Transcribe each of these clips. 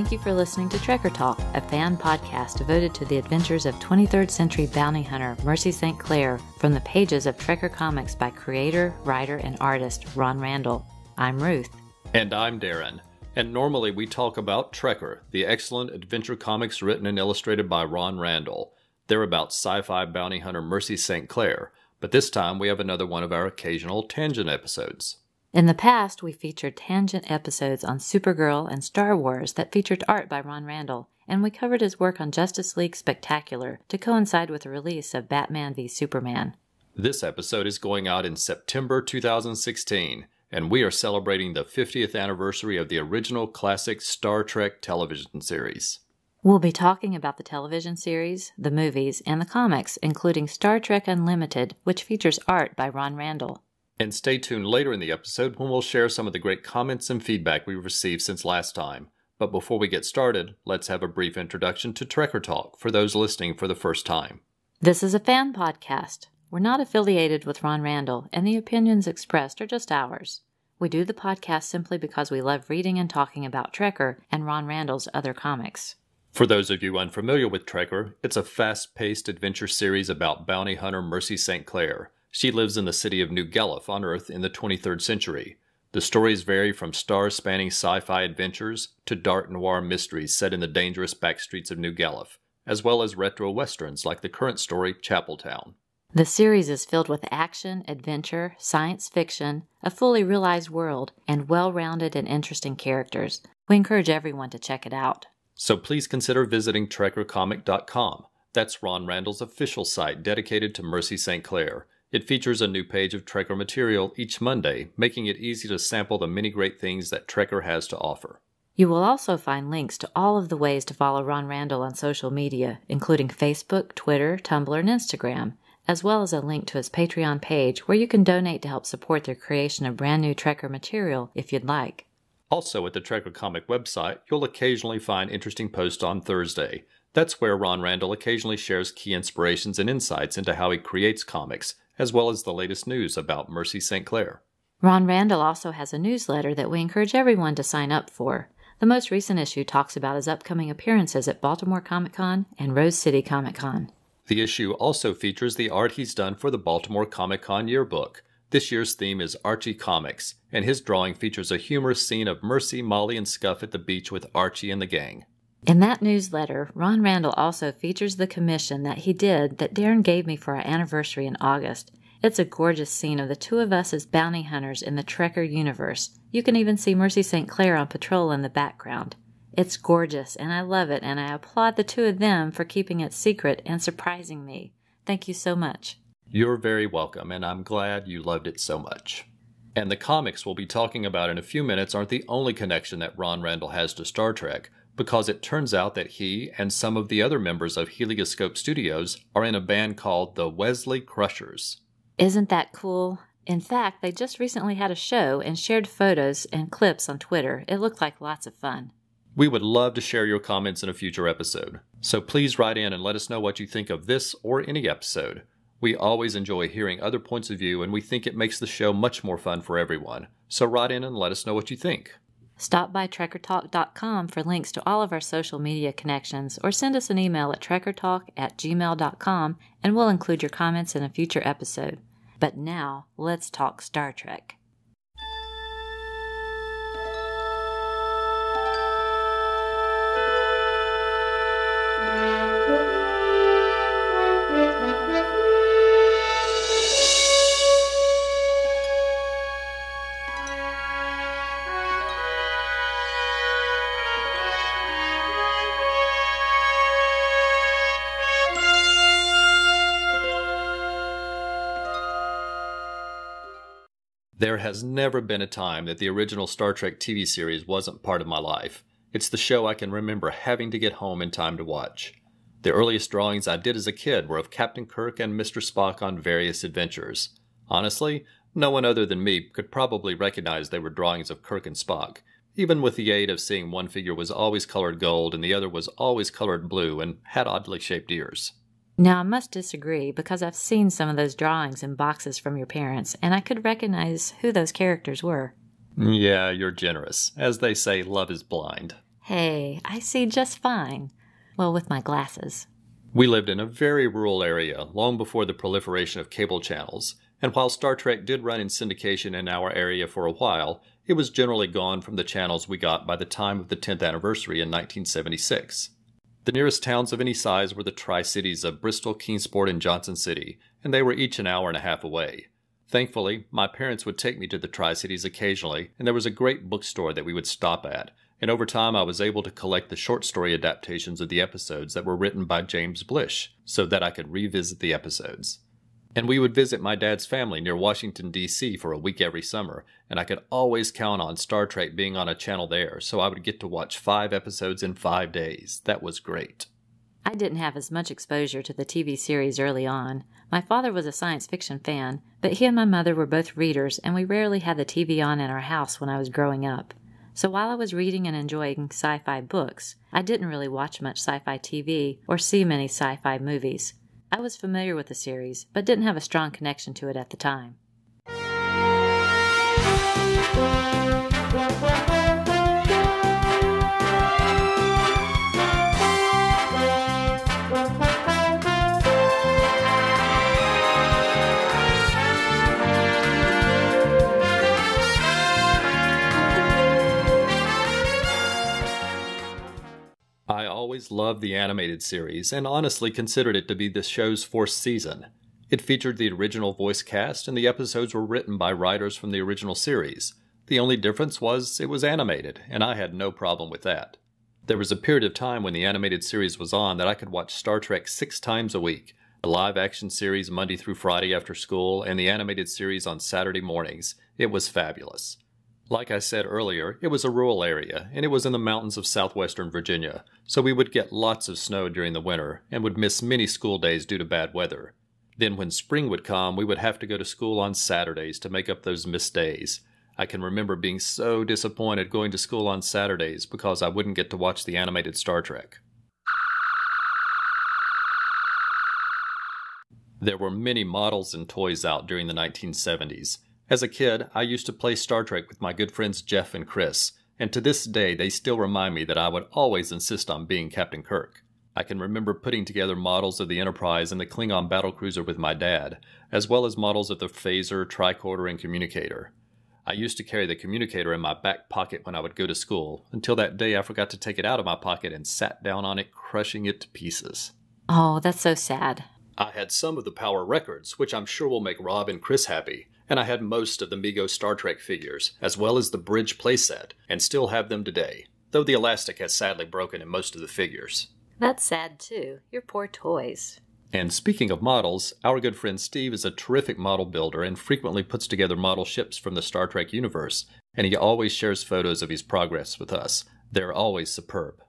Thank you for listening to Trekker Talk, a fan podcast devoted to the adventures of 23rd century bounty hunter Mercy St. Clair from the pages of Trekker Comics by creator, writer, and artist Ron Randall. I'm Ruth. And I'm Darren. And normally we talk about Trekker, the excellent adventure comics written and illustrated by Ron Randall. They're about sci-fi bounty hunter Mercy St. Clair, but this time we have another one of our occasional tangent episodes. In the past, we featured tangent episodes on Supergirl and Star Wars that featured art by Ron Randall, and we covered his work on Justice League Spectacular to coincide with the release of Batman v Superman. This episode is going out in September 2016, and we are celebrating the 50th anniversary of the original classic Star Trek television series. We'll be talking about the television series, the movies, and the comics, including Star Trek Unlimited, which features art by Ron Randall. And stay tuned later in the episode when we'll share some of the great comments and feedback we've received since last time. But before we get started, let's have a brief introduction to Trekker Talk for those listening for the first time. This is a fan podcast. We're not affiliated with Ron Randall, and the opinions expressed are just ours. We do the podcast simply because we love reading and talking about Trekker and Ron Randall's other comics. For those of you unfamiliar with Trekker, it's a fast-paced adventure series about bounty hunter Mercy St. Clair. She lives in the city of New Guelph on Earth in the 23rd century. The stories vary from star-spanning sci-fi adventures to dark noir mysteries set in the dangerous backstreets of New Guelph, as well as retro westerns like the current story Chapeltown. The series is filled with action, adventure, science fiction, a fully realized world, and well-rounded and interesting characters. We encourage everyone to check it out. So please consider visiting TrekkerComic.com. That's Ron Randall's official site dedicated to Mercy St. Clair. It features a new page of Trekker material each Monday, making it easy to sample the many great things that Trekker has to offer. You will also find links to all of the ways to follow Ron Randall on social media, including Facebook, Twitter, Tumblr, and Instagram, as well as a link to his Patreon page where you can donate to help support their creation of brand new Trekker material if you'd like. Also at the Trekker Comic website, you'll occasionally find interesting posts on Thursday. That's where Ron Randall occasionally shares key inspirations and insights into how he creates comics, as well as the latest news about Mercy St. Clair. Ron Randall also has a newsletter that we encourage everyone to sign up for. The most recent issue talks about his upcoming appearances at Baltimore Comic-Con and Rose City Comic-Con. The issue also features the art he's done for the Baltimore Comic-Con yearbook. This year's theme is Archie Comics, and his drawing features a humorous scene of Mercy, Molly, and Scuff at the beach with Archie and the gang. In that newsletter, Ron Randall also features the commission that he did that Darren gave me for our anniversary in August. It's a gorgeous scene of the two of us as bounty hunters in the Trekker universe. You can even see Mercy St. Clair on patrol in the background. It's gorgeous, and I love it, and I applaud the two of them for keeping it secret and surprising me. Thank you so much. You're very welcome, and I'm glad you loved it so much. And the comics we'll be talking about in a few minutes aren't the only connection that Ron Randall has to Star Trek, because it turns out that he and some of the other members of Helioscope Studios are in a band called the Wesley Crushers. Isn't that cool? In fact, they just recently had a show and shared photos and clips on Twitter. It looked like lots of fun. We would love to share your comments in a future episode, so please write in and let us know what you think of this or any episode. We always enjoy hearing other points of view, and we think it makes the show much more fun for everyone. So write in and let us know what you think. Stop by TrekkerTalk.com for links to all of our social media connections, or send us an email at trekkertalk@gmail.com, and we'll include your comments in a future episode. But now, let's talk Star Trek. There has never been a time that the original Star Trek TV series wasn't part of my life. It's the show I can remember having to get home in time to watch. The earliest drawings I did as a kid were of Captain Kirk and Mr. Spock on various adventures. Honestly, no one other than me could probably recognize they were drawings of Kirk and Spock, even with the aid of seeing one figure was always colored gold and the other was always colored blue and had oddly shaped ears. Now, I must disagree because I've seen some of those drawings in boxes from your parents, and I could recognize who those characters were. Yeah, you're generous. As they say, love is blind. Hey, I see just fine. Well, with my glasses. We lived in a very rural area long before the proliferation of cable channels, and while Star Trek did run in syndication in our area for a while, it was generally gone from the channels we got by the time of the 10th anniversary in 1976. The nearest towns of any size were the Tri-Cities of Bristol, Kingsport, and Johnson City, and they were each an hour and a half away. Thankfully, my parents would take me to the Tri-Cities occasionally, and there was a great bookstore that we would stop at, and over time I was able to collect the short story adaptations of the episodes that were written by James Blish, so that I could revisit the episodes. And we would visit my dad's family near Washington, D.C. for a week every summer, and I could always count on Star Trek being on a channel there, so I would get to watch 5 episodes in 5 days. That was great. I didn't have as much exposure to the TV series early on. My father was a science fiction fan, but he and my mother were both readers, and we rarely had the TV on in our house when I was growing up. So while I was reading and enjoying sci-fi books, I didn't really watch much sci-fi TV or see many sci-fi movies. I was familiar with the series, but didn't have a strong connection to it at the time. I always loved the animated series and honestly considered it to be the show's 4th season. It featured the original voice cast and the episodes were written by writers from the original series. The only difference was it was animated, and I had no problem with that. There was a period of time when the animated series was on that I could watch Star Trek 6 times a week, the live-action series Monday through Friday after school, and the animated series on Saturday mornings. It was fabulous. Like I said earlier, it was a rural area, and it was in the mountains of southwestern Virginia, so we would get lots of snow during the winter and would miss many school days due to bad weather. Then when spring would come, we would have to go to school on Saturdays to make up those missed days. I can remember being so disappointed going to school on Saturdays because I wouldn't get to watch the animated Star Trek. There were many models and toys out during the 1970s. As a kid, I used to play Star Trek with my good friends Jeff and Chris, and to this day they still remind me that I would always insist on being Captain Kirk. I can remember putting together models of the Enterprise and the Klingon battlecruiser with my dad, as well as models of the phaser, tricorder, and communicator. I used to carry the communicator in my back pocket when I would go to school, until that day I forgot to take it out of my pocket and sat down on it, crushing it to pieces. Oh, that's so sad. I had some of the Power records, which I'm sure will make Rob and Chris happy, and I had most of the Mego Star Trek figures, as well as the Bridge playset, and still have them today, though the elastic has sadly broken in most of the figures. That's sad too. Your poor toys. And speaking of models, our good friend Steve is a terrific model builder and frequently puts together model ships from the Star Trek universe, and he always shares photos of his progress with us. They're always superb.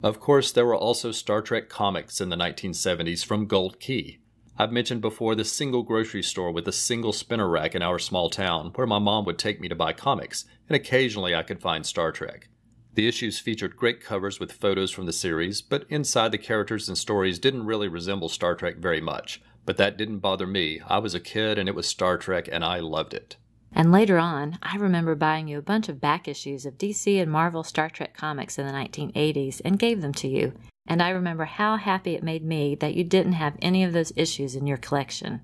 Of course, there were also Star Trek comics in the 1970s from Gold Key. I've mentioned before the single grocery store with a single spinner rack in our small town where my mom would take me to buy comics, and occasionally I could find Star Trek. The issues featured great covers with photos from the series, but inside the characters and stories didn't really resemble Star Trek very much. But that didn't bother me. I was a kid and it was Star Trek and I loved it. And later on, I remember buying you a bunch of back issues of DC and Marvel Star Trek comics in the 1980s and gave them to you. And I remember how happy it made me that you didn't have any of those issues in your collection.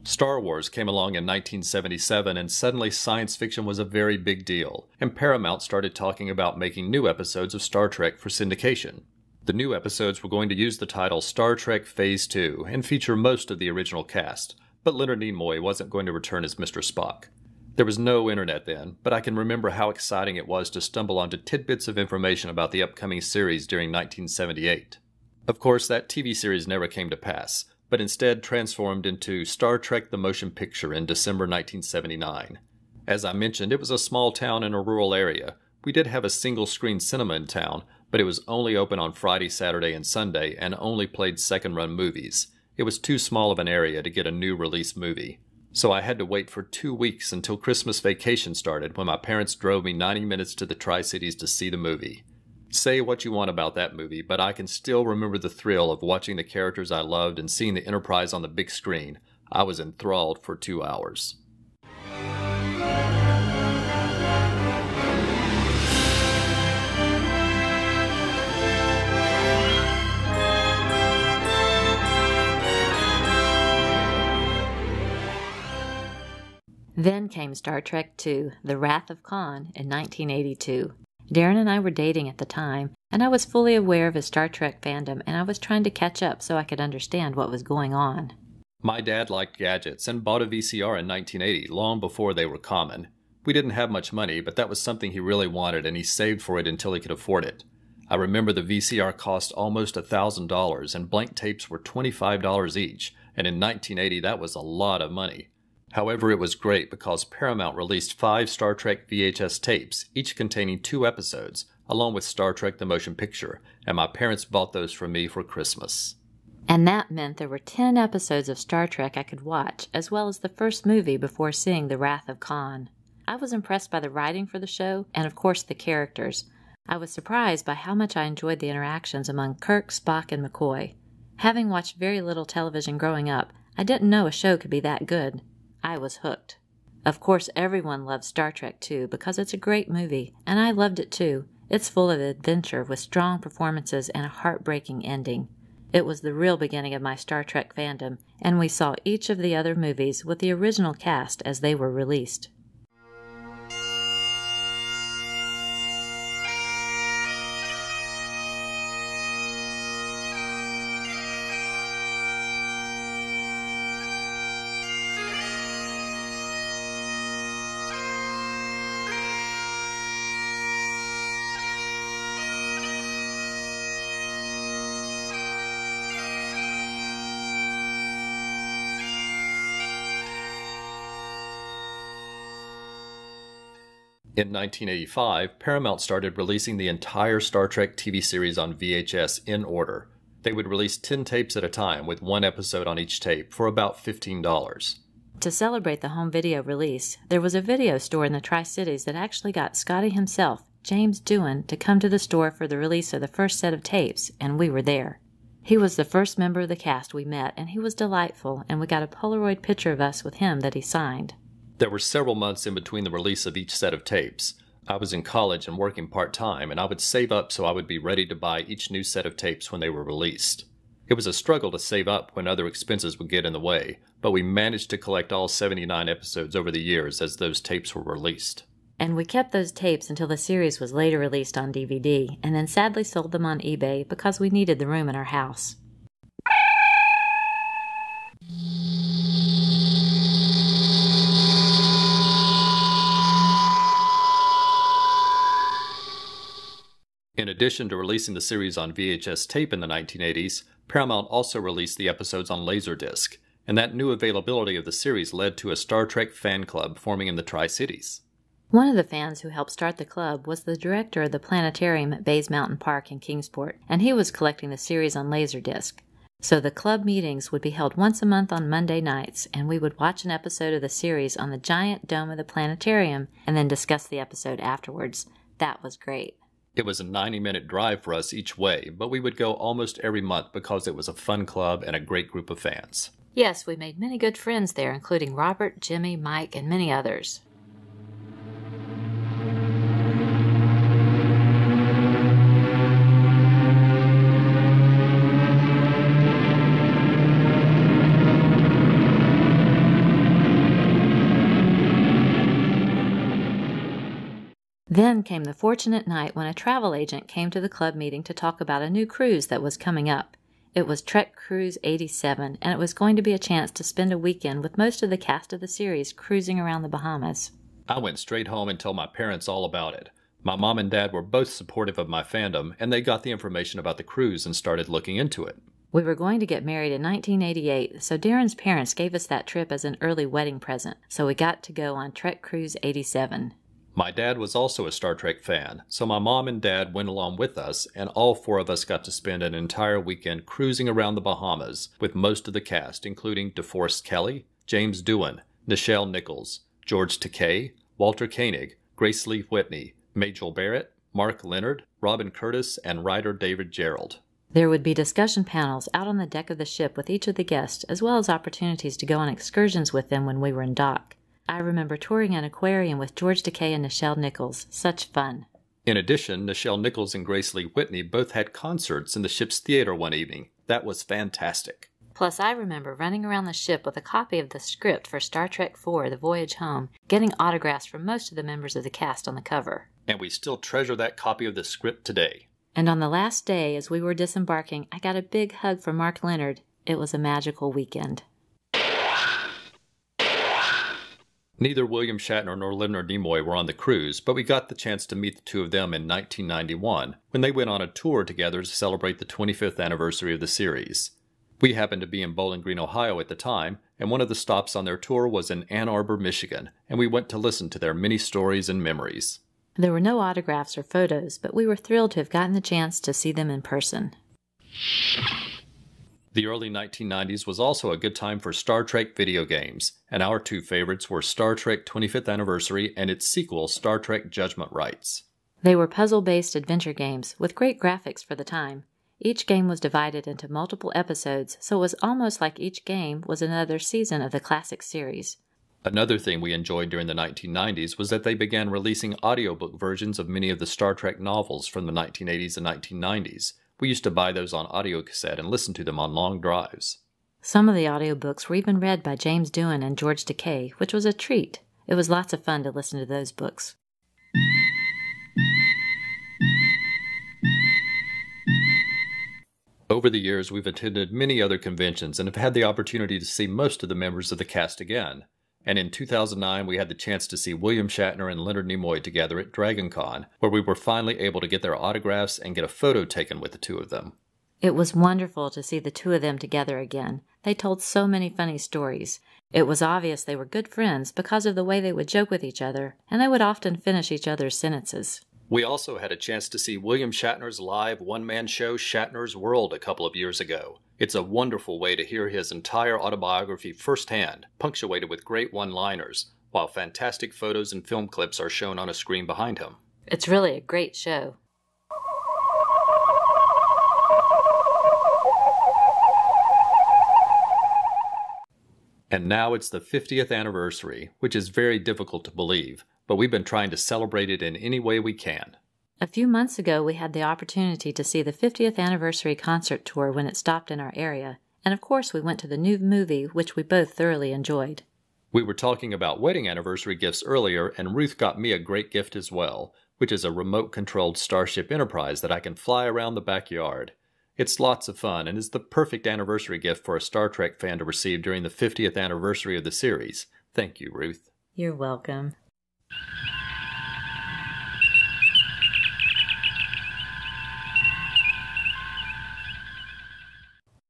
Star Wars came along in 1977 and suddenly science fiction was a very big deal, and Paramount started talking about making new episodes of Star Trek for syndication. The new episodes were going to use the title Star Trek Phase 2 and feature most of the original cast, but Leonard Nimoy wasn't going to return as Mr. Spock. There was no internet then, but I can remember how exciting it was to stumble onto tidbits of information about the upcoming series during 1978. Of course, that TV series never came to pass, but instead transformed into Star Trek the Motion Picture in December 1979. As I mentioned, it was a small town in a rural area. We did have a single-screen cinema in town, but it was only open on Friday, Saturday, and Sunday, and only played second-run movies. It was too small of an area to get a new release movie. So I had to wait for 2 weeks until Christmas vacation started when my parents drove me 90 minutes to the Tri-Cities to see the movie. Say what you want about that movie, but I can still remember the thrill of watching the characters I loved and seeing the Enterprise on the big screen. I was enthralled for 2 hours. Then came Star Trek II, The Wrath of Khan, in 1982. Darren and I were dating at the time, and I was fully aware of his Star Trek fandom, and I was trying to catch up so I could understand what was going on. My dad liked gadgets and bought a VCR in 1980, long before they were common. We didn't have much money, but that was something he really wanted, and he saved for it until he could afford it. I remember the VCR cost almost $1,000, and blank tapes were $25 each, and in 1980 that was a lot of money. However, it was great because Paramount released 5 Star Trek VHS tapes, each containing 2 episodes, along with Star Trek the Motion Picture, and my parents bought those for me for Christmas. And that meant there were 10 episodes of Star Trek I could watch, as well as the first movie before seeing The Wrath of Khan. I was impressed by the writing for the show, and of course the characters. I was surprised by how much I enjoyed the interactions among Kirk, Spock, and McCoy. Having watched very little television growing up, I didn't know a show could be that good. I was hooked. Of course, everyone loves Star Trek too because it's a great movie, and I loved it too. It's full of adventure with strong performances and a heartbreaking ending. It was the real beginning of my Star Trek fandom, and we saw each of the other movies with the original cast as they were released. In 1985, Paramount started releasing the entire Star Trek TV series on VHS in order. They would release 10 tapes at a time with 1 episode on each tape for about $15. To celebrate the home video release, there was a video store in the Tri-Cities that actually got Scotty himself, James Doohan, to come to the store for the release of the first set of tapes, and we were there. He was the first member of the cast we met, and he was delightful, and we got a Polaroid picture of us with him that he signed. There were several months in between the release of each set of tapes. I was in college and working part-time, and I would save up so I would be ready to buy each new set of tapes when they were released. It was a struggle to save up when other expenses would get in the way, but we managed to collect all 79 episodes over the years as those tapes were released. And we kept those tapes until the series was later released on DVD, and then sadly sold them on eBay because we needed the room in our house. In addition to releasing the series on VHS tape in the 1980s, Paramount also released the episodes on Laserdisc, and that new availability of the series led to a Star Trek fan club forming in the Tri-Cities. One of the fans who helped start the club was the director of the planetarium at Bays Mountain Park in Kingsport, and he was collecting the series on Laserdisc. So the club meetings would be held once a month on Monday nights, and we would watch an episode of the series on the giant dome of the planetarium and then discuss the episode afterwards. That was great. It was a 90-minute drive for us each way, but we would go almost every month because it was a fun club and a great group of fans. Yes, we made many good friends there, including Robert, Jimmy, Mike, and many others. Then came the fortunate night when a travel agent came to the club meeting to talk about a new cruise that was coming up. It was Trek Cruise 87, and it was going to be a chance to spend a weekend with most of the cast of the series cruising around the Bahamas. I went straight home and told my parents all about it. My mom and dad were both supportive of my fandom, and they got the information about the cruise and started looking into it. We were going to get married in 1988, so Darren's parents gave us that trip as an early wedding present, so we got to go on Trek Cruise 87. My dad was also a Star Trek fan, so my mom and dad went along with us, and all 4 of us got to spend an entire weekend cruising around the Bahamas with most of the cast, including DeForest Kelley, James Doohan, Nichelle Nichols, George Takei, Walter Koenig, Grace Lee Whitney, Majel Barrett, Mark Leonard, Robin Curtis, and writer David Gerald. There would be discussion panels out on the deck of the ship with each of the guests, as well as opportunities to go on excursions with them when we were in dock. I remember touring an aquarium with George Takei and Nichelle Nichols. Such fun. In addition, Nichelle Nichols and Grace Lee Whitney both had concerts in the ship's theater one evening. That was fantastic. Plus, I remember running around the ship with a copy of the script for Star Trek IV, The Voyage Home, getting autographs from most of the members of the cast on the cover. And we still treasure that copy of the script today. And on the last day, as we were disembarking, I got a big hug from Mark Leonard. It was a magical weekend. Neither William Shatner nor Leonard Nimoy were on the cruise, but we got the chance to meet the two of them in 1991, when they went on a tour together to celebrate the 25th anniversary of the series. We happened to be in Bowling Green, Ohio at the time, and one of the stops on their tour was in Ann Arbor, Michigan, and we went to listen to their many stories and memories. There were no autographs or photos, but we were thrilled to have gotten the chance to see them in person. The early 1990s was also a good time for Star Trek video games, and our two favorites were Star Trek 25th Anniversary and its sequel, Star Trek Judgment Rights. They were puzzle-based adventure games with great graphics for the time. Each game was divided into multiple episodes, so it was almost like each game was another season of the classic series. Another thing we enjoyed during the 1990s was that they began releasing audiobook versions of many of the Star Trek novels from the 1980s and 1990s. We used to buy those on audio cassette and listen to them on long drives. Some of the audiobooks were even read by James Doohan and George Takei, which was a treat. It was lots of fun to listen to those books. Over the years, we've attended many other conventions and have had the opportunity to see most of the members of the cast again. And in 2009, we had the chance to see William Shatner and Leonard Nimoy together at DragonCon, where we were finally able to get their autographs and get a photo taken with the two of them. It was wonderful to see the two of them together again. They told so many funny stories. It was obvious they were good friends because of the way they would joke with each other, and they would often finish each other's sentences. We also had a chance to see William Shatner's live one-man show Shatner's World a couple of years ago. It's a wonderful way to hear his entire autobiography firsthand, punctuated with great one-liners, while fantastic photos and film clips are shown on a screen behind him. It's really a great show. And now it's the 50th anniversary, which is very difficult to believe, but we've been trying to celebrate it in any way we can. A few months ago, we had the opportunity to see the 50th anniversary concert tour when it stopped in our area, and of course we went to the new movie, which we both thoroughly enjoyed. We were talking about wedding anniversary gifts earlier, and Ruth got me a great gift as well, which is a remote-controlled Starship Enterprise that I can fly around the backyard. It's lots of fun and is the perfect anniversary gift for a Star Trek fan to receive during the 50th anniversary of the series. Thank you, Ruth. You're welcome.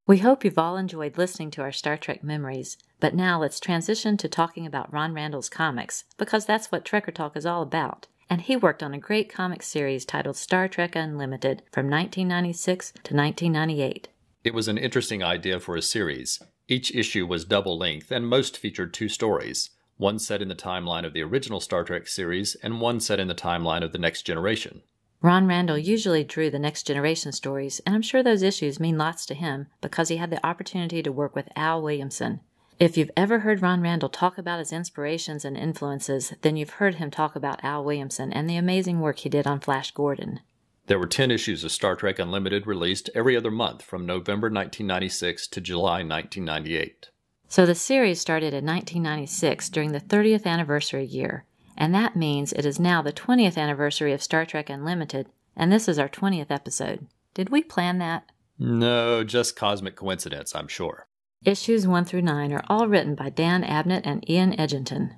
We hope you've all enjoyed listening to our Star Trek memories, but now let's transition to talking about Ron Randall's comics, because that's what Trekker Talk is all about. And he worked on a great comic series titled Star Trek Unlimited from 1996 to 1998. It was an interesting idea for a series. Each issue was double length, and most featured two stories, one set in the timeline of the original Star Trek series, and one set in the timeline of the Next Generation. Ron Randall usually drew the Next Generation stories, and I'm sure those issues mean lots to him because he had the opportunity to work with Al Williamson. If you've ever heard Ron Randall talk about his inspirations and influences, then you've heard him talk about Al Williamson and the amazing work he did on Flash Gordon. There were 10 issues of Star Trek Unlimited released every other month from November 1996 to July 1998. So the series started in 1996 during the 30th anniversary year. And that means it is now the 20th anniversary of Star Trek Unlimited, and this is our 20th episode. Did we plan that? No, just cosmic coincidence, I'm sure. Issues 1 through 9 are all written by Dan Abnett and Ian Edginton.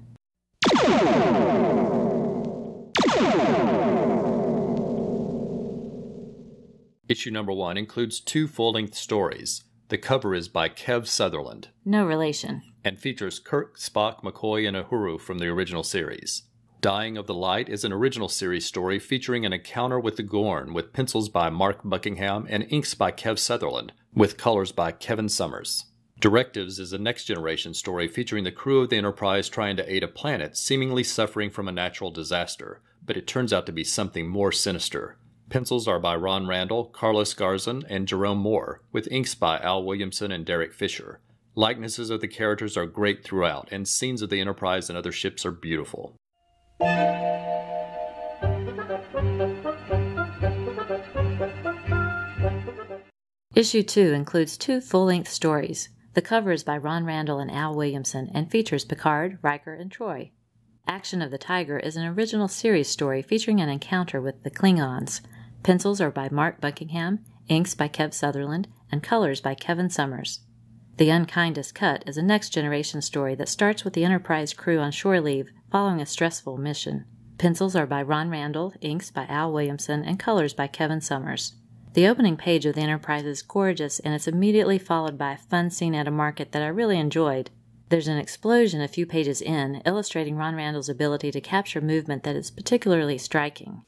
Issue number 1 includes 2 full-length stories. The cover is by Kev Sutherland. No relation. And features Kirk, Spock, McCoy, and Uhuru from the original series. Dying of the Light is an original series story featuring an encounter with the Gorn, with pencils by Mark Buckingham and inks by Kev Sutherland, with colors by Kevin Summers. Directives is a Next Generation story featuring the crew of the Enterprise trying to aid a planet seemingly suffering from a natural disaster, but it turns out to be something more sinister. Pencils are by Ron Randall, Carlos Garzon, and Jerome Moore, with inks by Al Williamson and Derek Fisher. Likenesses of the characters are great throughout, and scenes of the Enterprise and other ships are beautiful. Issue 2 includes 2 full-length stories. The cover is by Ron Randall and Al Williamson and features Picard, Riker, and Troy. Action of the Tiger is an original series story featuring an encounter with the Klingons. Pencils are by Mark Buckingham, inks by Kev Sutherland, and colors by Kevin Summers. The Unkindest Cut is a next-generation story that starts with the Enterprise crew on shore leave following a stressful mission. Pencils are by Ron Randall, inks by Al Williamson, and colors by Kevin Summers. The opening page of the Enterprise is gorgeous, and it's immediately followed by a fun scene at a market that I really enjoyed. There's an explosion a few pages in, illustrating Ron Randall's ability to capture movement that is particularly striking.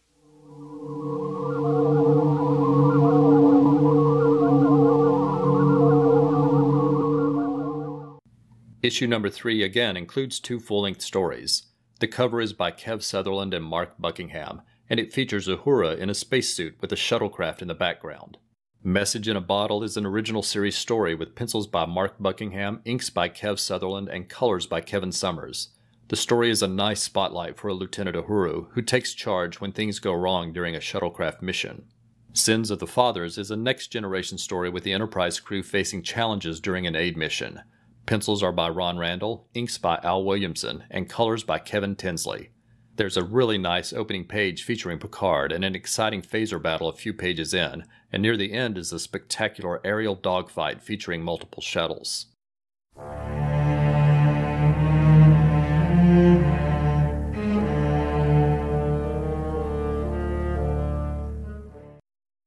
Issue number 3 again includes 2 full-length stories. The cover is by Kev Sutherland and Mark Buckingham, and it features Uhura in a spacesuit with a shuttlecraft in the background. Message in a Bottle is an original series story with pencils by Mark Buckingham, inks by Kev Sutherland, and colors by Kevin Summers. The story is a nice spotlight for a Lieutenant Uhuru who takes charge when things go wrong during a shuttlecraft mission. Sins of the Fathers is a next-generation story with the Enterprise crew facing challenges during an aid mission. Pencils are by Ron Randall, inks by Al Williamson, and colors by Kevin Tinsley. There's a really nice opening page featuring Picard and an exciting phaser battle a few pages in, and near the end is a spectacular aerial dogfight featuring multiple shuttles.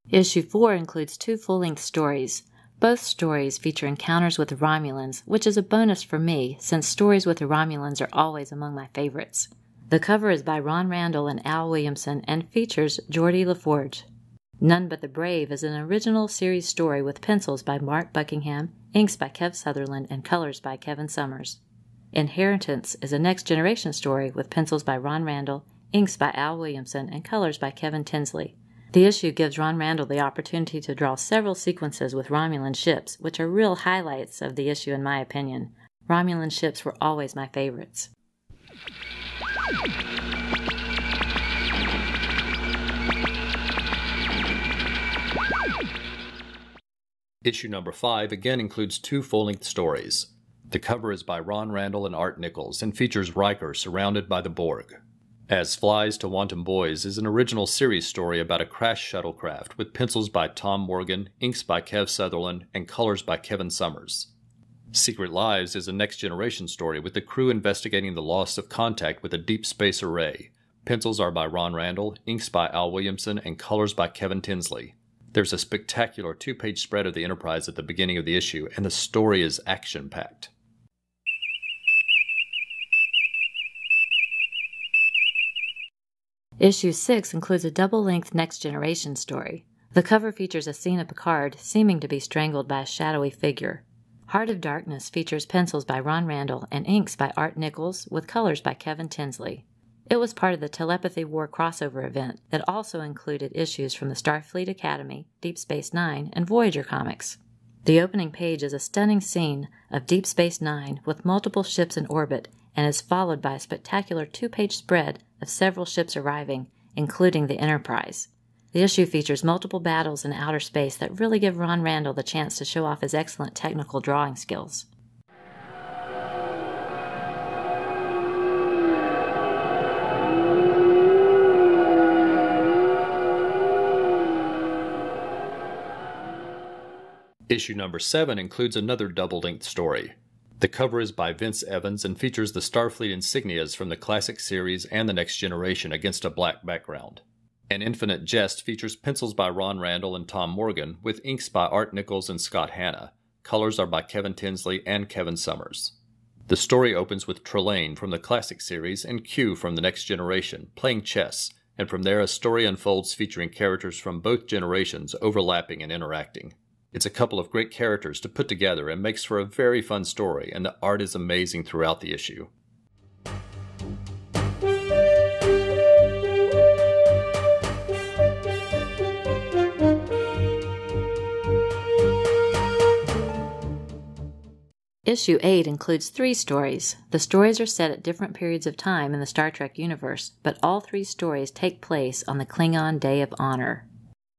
Issue 4 includes 2 full-length stories. Both stories feature encounters with the Romulans, which is a bonus for me since stories with the Romulans are always among my favorites. The cover is by Ron Randall and Al Williamson and features Geordie LaForge. None But the Brave is an original series story with pencils by Mark Buckingham, inks by Kev Sutherland, and colors by Kevin Summers. Inheritance is a next-generation story with pencils by Ron Randall, inks by Al Williamson, and colors by Kevin Tinsley. The issue gives Ron Randall the opportunity to draw several sequences with Romulan ships, which are real highlights of the issue in my opinion. Romulan ships were always my favorites. Issue number 5 again includes 2 full-length stories. The cover is by Ron Randall and Art Nichols and features Riker surrounded by the Borg. As Flies to Wanton Boys is an original series story about a crashed shuttlecraft with pencils by Tom Morgan, inks by Kev Sutherland, and colors by Kevin Summers. Secret Lives is a next-generation story with the crew investigating the loss of contact with a deep space array. Pencils are by Ron Randall, inks by Al Williamson, and colors by Kevin Tinsley. There's a spectacular 2-page spread of the Enterprise at the beginning of the issue, and the story is action-packed. Issue 6 includes a double-length next-generation story. The cover features a scene of Picard seeming to be strangled by a shadowy figure. Heart of Darkness features pencils by Ron Randall and inks by Art Nichols with colors by Kevin Tinsley. It was part of the Telepathy War crossover event that also included issues from the Starfleet Academy, Deep Space Nine, and Voyager comics. The opening page is a stunning scene of Deep Space Nine with multiple ships in orbit and is followed by a spectacular 2-page spread of several ships arriving, including the Enterprise. The issue features multiple battles in outer space that really give Ron Randall the chance to show off his excellent technical drawing skills. Issue number 7 includes another double-length story. The cover is by Vince Evans and features the Starfleet insignias from the classic series and the Next Generation against a black background. An Infinite Jest features pencils by Ron Randall and Tom Morgan, with inks by Art Nichols and Scott Hanna. Colors are by Kevin Tinsley and Kevin Summers. The story opens with Trelane from the classic series and Q from the Next Generation playing chess, and from there a story unfolds featuring characters from both generations overlapping and interacting. It's a couple of great characters to put together and makes for a very fun story, and the art is amazing throughout the issue. Issue 8 includes 3 stories. The stories are set at different periods of time in the Star Trek universe, but all 3 stories take place on the Klingon Day of Honor.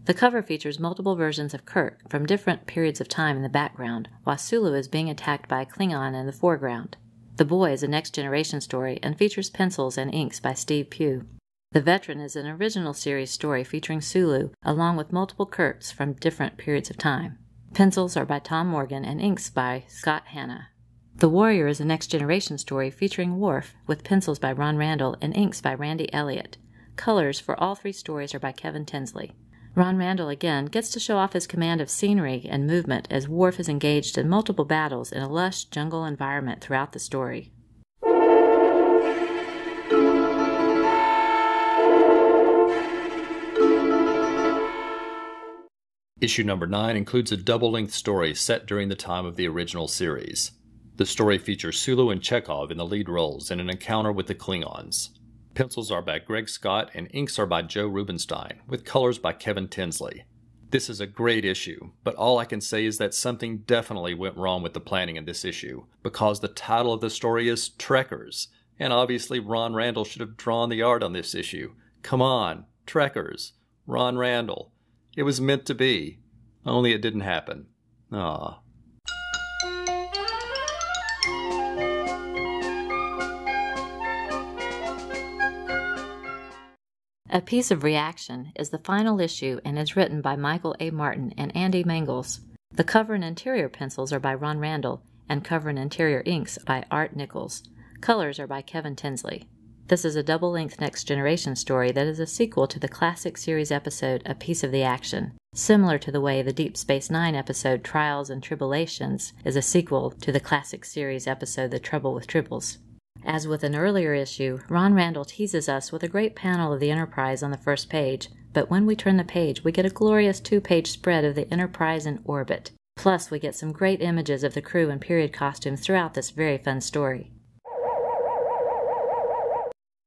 The cover features multiple versions of Kirk from different periods of time in the background, while Sulu is being attacked by a Klingon in the foreground. The Boy is a Next Generation story and features pencils and inks by Steve Pugh. The Veteran is an original series story featuring Sulu, along with multiple Kirks from different periods of time. Pencils are by Tom Morgan and inks by Scott Hanna. The Warrior is a Next Generation story featuring Worf, with pencils by Ron Randall and inks by Randy Elliott. Colors for all 3 stories are by Kevin Tinsley. Ron Randall again gets to show off his command of scenery and movement as Worf is engaged in multiple battles in a lush jungle environment throughout the story. Issue number 9 includes a double-length story set during the time of the original series. The story features Sulu and Chekhov in the lead roles in an encounter with the Klingons. Pencils are by Greg Scott and inks are by Joe Rubenstein, with colors by Kevin Tinsley. This is a great issue, but all I can say is that something definitely went wrong with the planning in this issue, because the title of the story is Trekkers, and obviously Ron Randall should have drawn the art on this issue. Come on, Trekkers, Ron Randall. It was meant to be, only it didn't happen. Aww. A Piece of Reaction is the final issue and is written by Michael A. Martin and Andy Mangels. The cover and interior pencils are by Ron Randall, and cover and interior inks by Art Nichols. Colors are by Kevin Tinsley. This is a double-length Next Generation story that is a sequel to the classic series episode A Piece of the Action, similar to the way the Deep Space Nine episode Trials and Tribulations is a sequel to the classic series episode The Trouble with Tribbles. As with an earlier issue, Ron Randall teases us with a great panel of the Enterprise on the first page, but when we turn the page, we get a glorious 2-page spread of the Enterprise in orbit. Plus, we get some great images of the crew in period costumes throughout this very fun story.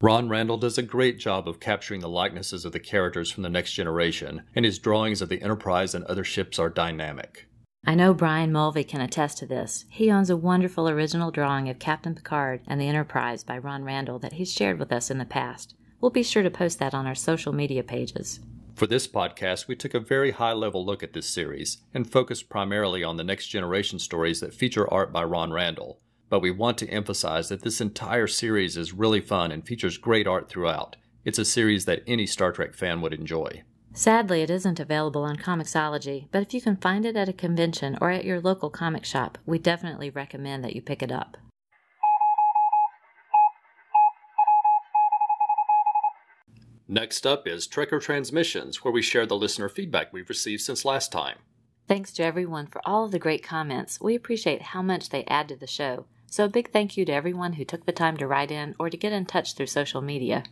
Ron Randall does a great job of capturing the likenesses of the characters from the Next Generation, and his drawings of the Enterprise and other ships are dynamic. I know Brian Mulvey can attest to this. He owns a wonderful original drawing of Captain Picard and the Enterprise by Ron Randall that he's shared with us in the past. We'll be sure to post that on our social media pages. For this podcast, we took a very high-level look at this series and focused primarily on the Next Generation stories that feature art by Ron Randall. But we want to emphasize that this entire series is really fun and features great art throughout. It's a series that any Star Trek fan would enjoy. Sadly, it isn't available on Comixology, but if you can find it at a convention or at your local comic shop, we definitely recommend that you pick it up. Next up is Trekker Transmissions, where we share the listener feedback we've received since last time. Thanks to everyone for all of the great comments. We appreciate how much they add to the show. So a big thank you to everyone who took the time to write in or to get in touch through social media.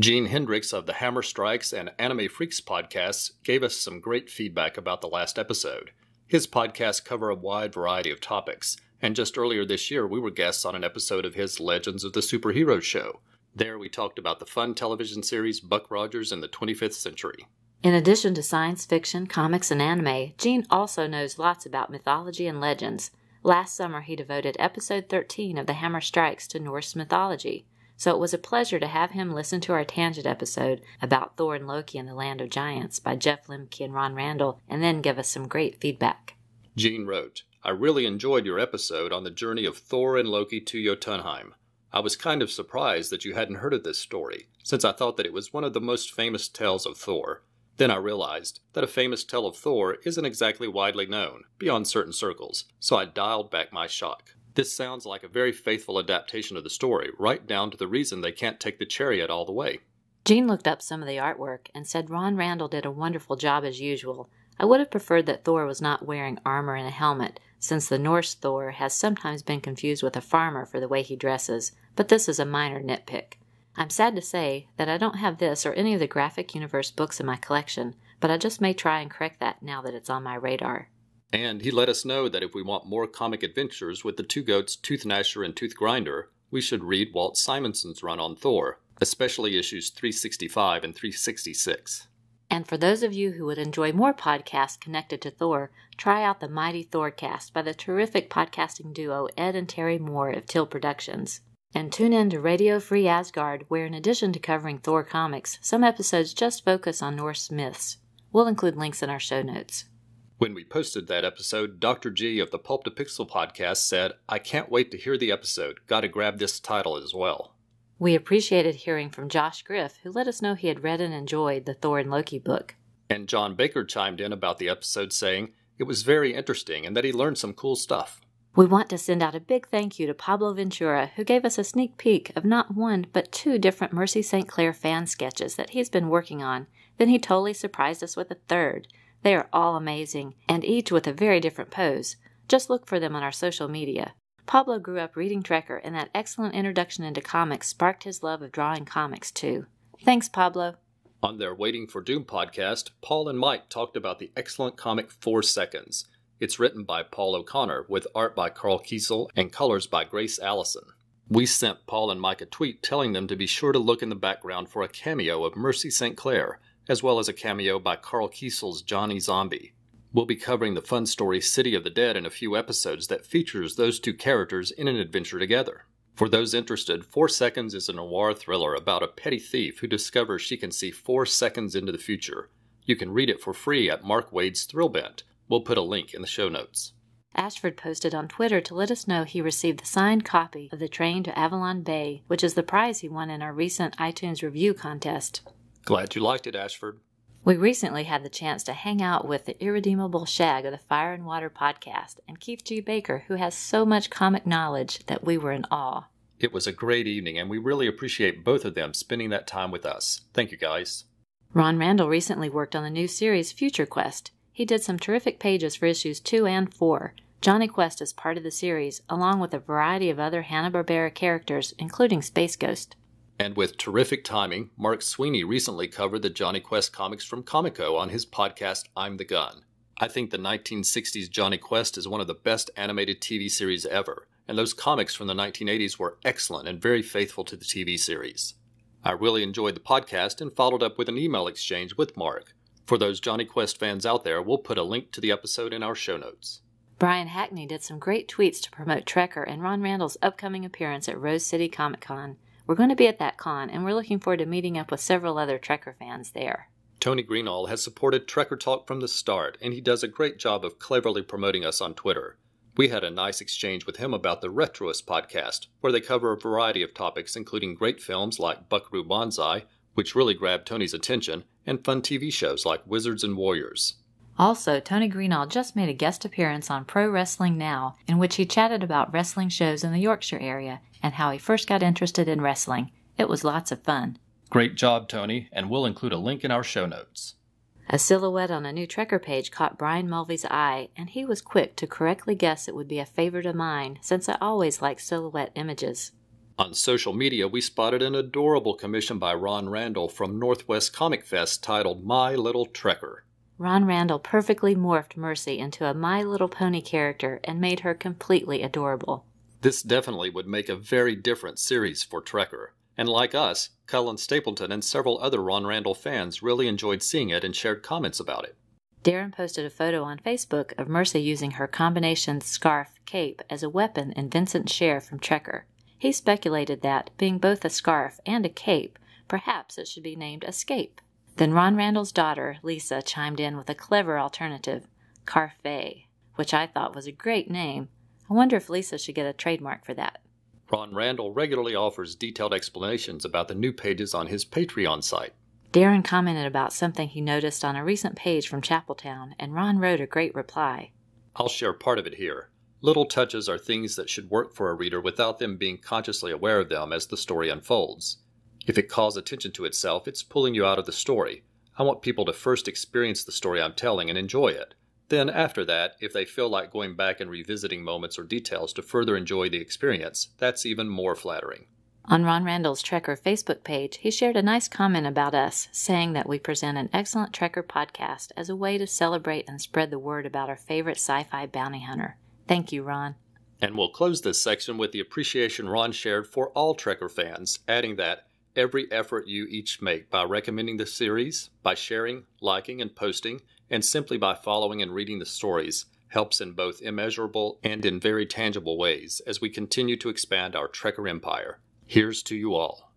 Gene Hendricks of the Hammer Strikes and Anime Freaks podcasts gave us some great feedback about the last episode. His podcasts cover a wide variety of topics, and just earlier this year we were guests on an episode of his Legends of the Superheroes show. There we talked about the fun television series Buck Rogers in the 25th Century. In addition to science fiction, comics, and anime, Gene also knows lots about mythology and legends. Last summer he devoted episode 13 of the Hammer Strikes to Norse mythology, so it was a pleasure to have him listen to our tangent episode about Thor and Loki in the Land of Giants by Jeff Lemke and Ron Randall, and then give us some great feedback. Gene wrote, "I really enjoyed your episode on the journey of Thor and Loki to Jotunheim. I was kind of surprised that you hadn't heard of this story, since I thought that it was one of the most famous tales of Thor. Then I realized that a famous tale of Thor isn't exactly widely known, beyond certain circles, so I dialed back my shock. This sounds like a very faithful adaptation of the story, right down to the reason they can't take the chariot all the way." Gene looked up some of the artwork and said Ron Randall did a wonderful job as usual. I would have preferred that Thor was not wearing armor and a helmet, since the Norse Thor has sometimes been confused with a farmer for the way he dresses, but this is a minor nitpick. I'm sad to say that I don't have this or any of the Graphic Universe books in my collection, but I just may try and correct that now that it's on my radar. And he let us know that if we want more comic adventures with the two goats Tooth Gnasher and Tooth Grinder, we should read Walt Simonson's run on Thor, especially issues 365 and 366. And for those of you who would enjoy more podcasts connected to Thor, try out the Mighty Thorcast by the terrific podcasting duo Ed and Terry Moore of Till Productions. And tune in to Radio Free Asgard, where in addition to covering Thor comics, some episodes just focus on Norse myths. We'll include links in our show notes. When we posted that episode, Dr. G of the Pulp to Pixel podcast said, "I can't wait to hear the episode. Gotta grab this title as well." We appreciated hearing from Josh Griff, who let us know he had read and enjoyed the Thor and Loki book. And John Baker chimed in about the episode saying it was very interesting and that he learned some cool stuff. We want to send out a big thank you to Pablo Ventura, who gave us a sneak peek of not one but 2 different Mercy St. Clair fan sketches that he's been working on. Then he totally surprised us with a 3rd. They are all amazing, and each with a very different pose. Just look for them on our social media. Pablo grew up reading Trekker, and that excellent introduction into comics sparked his love of drawing comics, too. Thanks, Pablo. On their Waiting for Doom podcast, Paul and Mike talked about the excellent comic 4 Seconds. It's written by Paul O'Connor, with art by Carl Kiesel and colors by Grace Allison. We sent Paul and Mike a tweet telling them to be sure to look in the background for a cameo of Mercy St. Clair, as well as a cameo by Carl Kiesel's Johnny Zombie. We'll be covering the fun story City of the Dead in a few episodes that features those 2 characters in an adventure together. For those interested, 4 Seconds is a noir thriller about a petty thief who discovers she can see 4 seconds into the future. You can read it for free at Mark Wade's Thrillbent. We'll put a link in the show notes. Ashford posted on Twitter to let us know he received the signed copy of The Train to Avalon Bay, which is the prize he won in our recent iTunes review contest. Glad you liked it, Ashford. We recently had the chance to hang out with the irredeemable Shag of the Fire and Water podcast and Keith G. Baker, who has so much comic knowledge that we were in awe. It was a great evening, and we really appreciate both of them spending that time with us. Thank you, guys. Ron Randall recently worked on the new series Future Quest. He did some terrific pages for issues 2 and 4. Johnny Quest is part of the series, along with a variety of other Hanna-Barbera characters, including Space Ghost. And with terrific timing, Mark Sweeney recently covered the Johnny Quest comics from Comico on his podcast, I'm the Gun. I think the 1960s Johnny Quest is one of the best animated TV series ever, and those comics from the 1980s were excellent and very faithful to the TV series. I really enjoyed the podcast and followed up with an email exchange with Mark. For those Johnny Quest fans out there, we'll put a link to the episode in our show notes. Brian Hackney did some great tweets to promote Trekker and Ron Randall's upcoming appearance at Rose City Comic Con. We're going to be at that con, and we're looking forward to meeting up with several other Trekker fans there. Tony Greenall has supported Trekker Talk from the start, and he does a great job of cleverly promoting us on Twitter. We had a nice exchange with him about the Retroist podcast, where they cover a variety of topics, including great films like Buckaroo Banzai, which really grabbed Tony's attention, and fun TV shows like Wizards and Warriors. Also, Tony Greenall just made a guest appearance on Pro Wrestling Now, in which he chatted about wrestling shows in the Yorkshire area and how he first got interested in wrestling. It was lots of fun. Great job, Tony, and we'll include a link in our show notes. A silhouette on a new Trekker page caught Brian Mulvey's eye, and he was quick to correctly guess it would be a favorite of mine, since I always like silhouette images. On social media, we spotted an adorable commission by Ron Randall from Northwest Comic Fest titled My Little Trekker. Ron Randall perfectly morphed Mercy into a My Little Pony character and made her completely adorable. This definitely would make a very different series for Trekker. And like us, Cullen Stapleton and several other Ron Randall fans really enjoyed seeing it and shared comments about it. Darren posted a photo on Facebook of Mercy using her combination scarf-cape as a weapon in Vincent's share from Trekker. He speculated that, being both a scarf and a cape, perhaps it should be named Escape. Then Ron Randall's daughter, Lisa, chimed in with a clever alternative, Carfay, which I thought was a great name. I wonder if Lisa should get a trademark for that. Ron Randall regularly offers detailed explanations about the new pages on his Patreon site. Darren commented about something he noticed on a recent page from Chapeltown, and Ron wrote a great reply. I'll share part of it here. Little touches are things that should work for a reader without them being consciously aware of them as the story unfolds. If it calls attention to itself, it's pulling you out of the story. I want people to first experience the story I'm telling and enjoy it. Then, after that, if they feel like going back and revisiting moments or details to further enjoy the experience, that's even more flattering. On Ron Randall's Trekker Facebook page, he shared a nice comment about us, saying that we present an excellent Trekker podcast as a way to celebrate and spread the word about our favorite sci-fi bounty hunter. Thank you, Ron. And we'll close this section with the appreciation Ron shared for all Trekker fans, adding that every effort you each make by recommending the series, by sharing, liking, and posting, and simply by following and reading the stories helps in both immeasurable and in very tangible ways as we continue to expand our Trekker empire. Here's to you all.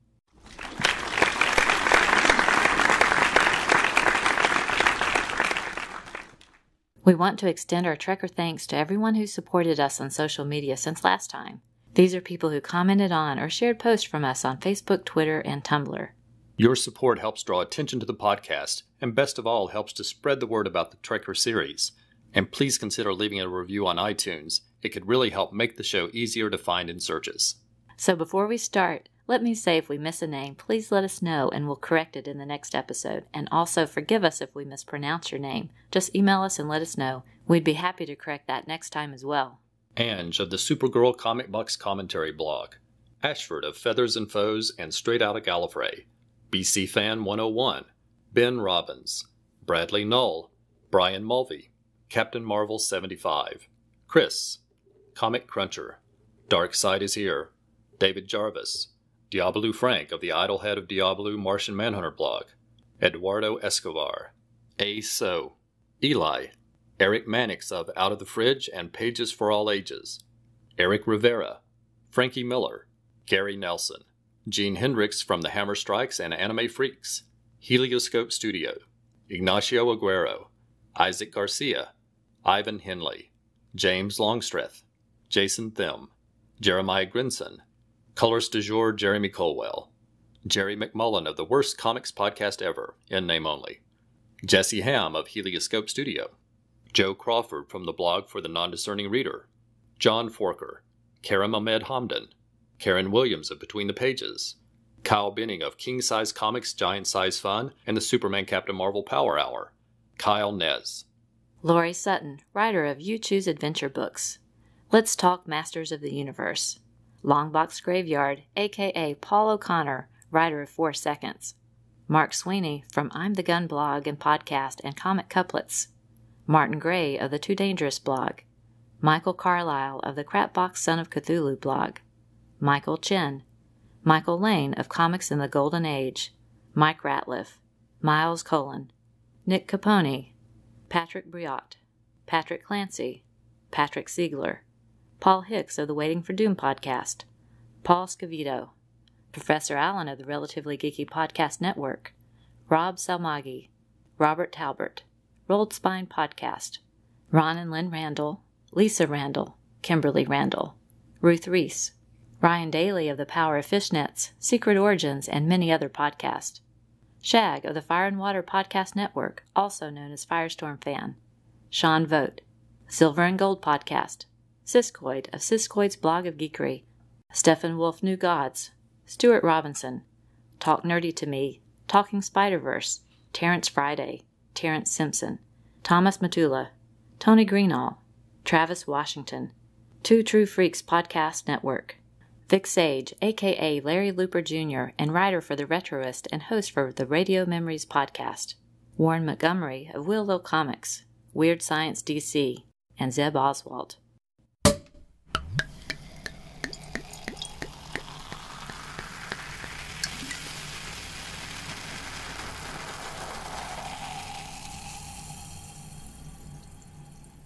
We want to extend our Trekker thanks to everyone who supported us on social media since last time. These are people who commented on or shared posts from us on Facebook, Twitter, and Tumblr. Your support helps draw attention to the podcast, and best of all, helps to spread the word about the Trekker series. And please consider leaving a review on iTunes. It could really help make the show easier to find in searches. So before we start, let me say if we miss a name, please let us know and we'll correct it in the next episode. And also forgive us if we mispronounce your name. Just email us and let us know. We'd be happy to correct that next time as well. Ange of the Supergirl Comic Box Commentary blog. Ashford of Feathers and Foes and Straight Outta Gallifrey. BC Fan 101. Ben Robbins. Bradley Null. Brian Mulvey. Captain Marvel 75. Chris. Comic Cruncher. Dark Side is Here. David Jarvis. Diablo Frank of the Idlehead of Diablo Martian Manhunter blog. Eduardo Escobar. A. So. Eli. Eric Mannix of Out of the Fridge and Pages for All Ages. Eric Rivera. Frankie Miller. Gary Nelson. Gene Hendricks from The Hammer Strikes and Anime Freaks. Helioscope Studio. Ignacio Aguero. Isaac Garcia. Ivan Henley. James Longstreth. Jason Thim. Jeremiah Grinson. Colors du jour Jeremy Colwell. Jerry McMullen of the Worst Comics Podcast Ever, in name only. Jesse Ham of Helioscope Studio. Joe Crawford from the blog for the Non-Discerning Reader. John Forker. Karam Ahmed Hamdan. Karen Williams of Between the Pages. Kyle Benning of King Size Comics Giant Size Fun and the Superman Captain Marvel Power Hour. Kyle Nez. Lori Sutton, writer of You Choose Adventure books. Let's Talk Masters of the Universe. Longbox Graveyard, a.k.a. Paul O'Connor, writer of 4 Seconds. Mark Sweeney from I'm the Gun blog and podcast and Comic Couplets. Martin Gray of the Too Dangerous blog. Michael Carlisle of the Crapbox Son of Cthulhu blog. Michael Chen. Michael Lane of Comics in the Golden Age. Mike Ratliff. Miles Colin. Nick Capone. Patrick Briot. Patrick Clancy. Patrick Siegler. Paul Hicks of the Waiting for Doom podcast. Paul Scavito. Professor Allen of the Relatively Geeky Podcast Network. Rob Salmagi. Robert Talbert. Rolled Spine Podcast. Ron and Lynn Randall. Lisa Randall. Kimberly Randall. Ruth Reese. Ryan Daly of The Power of Fishnets, Secret Origins, and many other podcasts. Shag of the Fire and Water Podcast Network, also known as Firestorm Fan. Sean Vogt. Silver and Gold Podcast. Siskoid of Siskoid's Blog of Geekery. Stephen Wolf New Gods. Stuart Robinson. Talk Nerdy to Me. Talking Spider-Verse. Terrence Friday. Terrence Simpson. Thomas Matula. Tony Greenall. Travis Washington. Two True Freaks Podcast Network. Vic Sage, a.k.a. Larry Looper Jr., and writer for The Retroist and host for the Radio Memories podcast. Warren Montgomery of Willow Comics, Weird Science DC, and Zeb Oswald.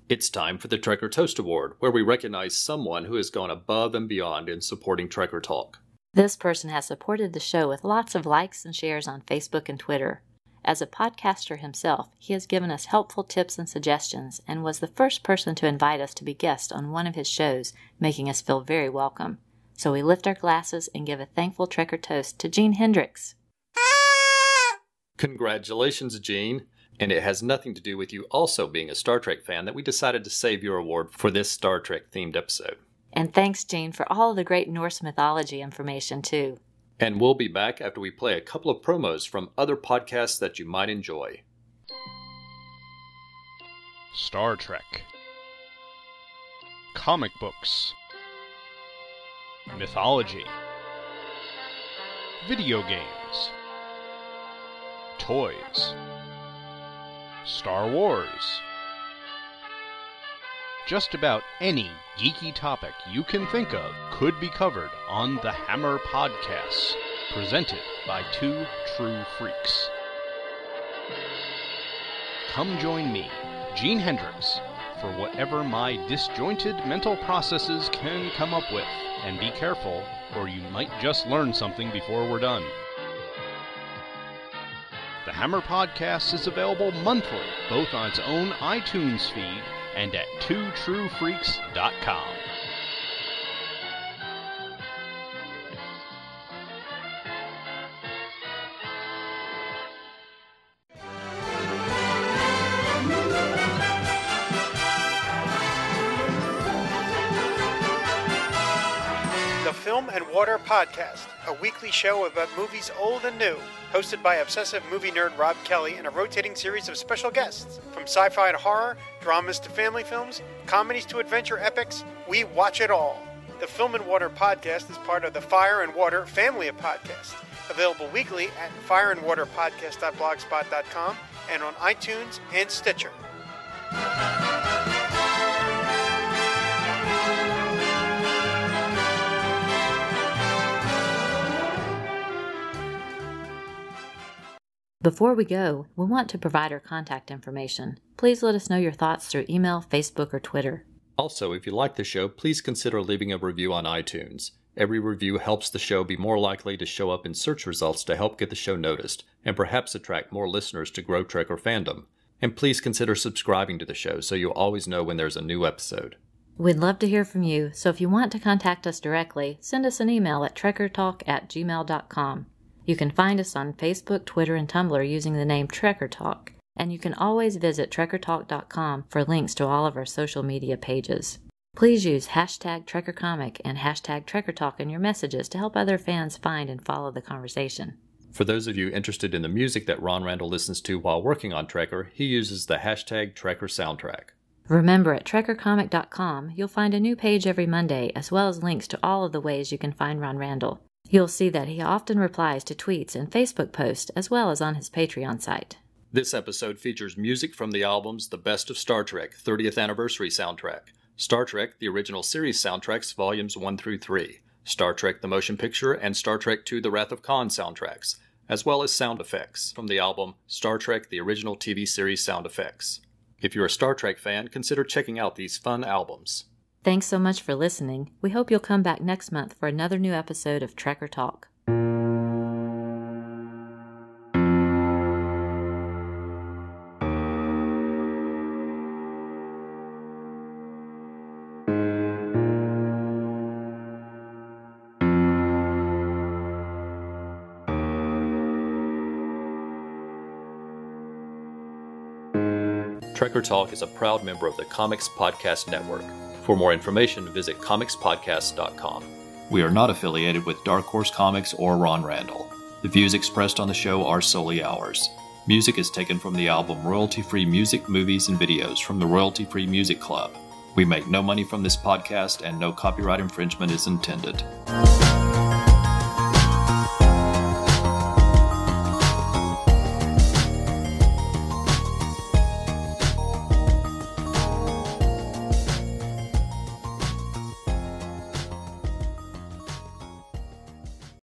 It's time for the Trekker Toast Award, where we recognize someone who has gone above and beyond in supporting Trekker Talk. This person has supported the show with lots of likes and shares on Facebook and Twitter. As a podcaster himself, he has given us helpful tips and suggestions, and was the first person to invite us to be guests on one of his shows, making us feel very welcome. So we lift our glasses and give a thankful Trekker toast to Gene Hendricks. Congratulations, Gene! And it has nothing to do with you also being a Star Trek fan that we decided to save your award for this Star Trek-themed episode. And thanks, Gene, for all the great Norse mythology information, too. And we'll be back after we play a couple of promos from other podcasts that you might enjoy. Star Trek. Comic books. Mythology. Video games. Toys. Star Wars. Just about any geeky topic you can think of could be covered on the Hammer Podcasts. Presented by Two True Freaks. Come join me, Gene Hendricks, for whatever my disjointed mental processes can come up with. And be careful, or you might just learn something before we're done. The Hammer Podcast is available monthly, both on its own iTunes feed and at twotruefreaks.com. The Film and Water Podcast, a weekly show about movies old and new, hosted by obsessive movie nerd Rob Kelly and a rotating series of special guests. From sci-fi to horror, dramas to family films, comedies to adventure epics, we watch it all. The Film and Water Podcast is part of the Fire and Water family of podcasts, available weekly at fireandwaterpodcast.blogspot.com and on iTunes and Stitcher. Before we go, we want to provide our contact information. Please let us know your thoughts through email, Facebook, or Twitter. Also, if you like the show, please consider leaving a review on iTunes. Every review helps the show be more likely to show up in search results to help get the show noticed, and perhaps attract more listeners to grow Trekker fandom. And please consider subscribing to the show so you'll always know when there's a new episode. We'd love to hear from you, so if you want to contact us directly, send us an email at trekkertalk@gmail.com. You can find us on Facebook, Twitter, and Tumblr using the name Trekker Talk, and you can always visit trekkertalk.com for links to all of our social media pages. Please use hashtag TrekkerComic and hashtag TrekkerTalk in your messages to help other fans find and follow the conversation. For those of you interested in the music that Ron Randall listens to while working on Trekker, he uses the hashtag TrekkerSoundtrack. Remember, at trekkercomic.com, you'll find a new page every Monday, as well as links to all of the ways you can find Ron Randall. You'll see that he often replies to tweets and Facebook posts, as well as on his Patreon site. This episode features music from the albums The Best of Star Trek 30th Anniversary Soundtrack, Star Trek The Original Series Soundtracks Volumes 1 through 3, Star Trek The Motion Picture and Star Trek II The Wrath of Khan soundtracks, as well as sound effects from the album Star Trek The Original TV Series Sound Effects. If you're a Star Trek fan, consider checking out these fun albums. Thanks so much for listening. We hope you'll come back next month for another new episode of Trekker Talk. Trekker Talk is a proud member of the Comics Podcast Network. For more information, visit comicspodcast.com. We are not affiliated with Dark Horse Comics or Ron Randall. The views expressed on the show are solely ours. Music is taken from the album Royalty-Free Music, Movies, and Videos from the Royalty-Free Music Club. We make no money from this podcast and no copyright infringement is intended.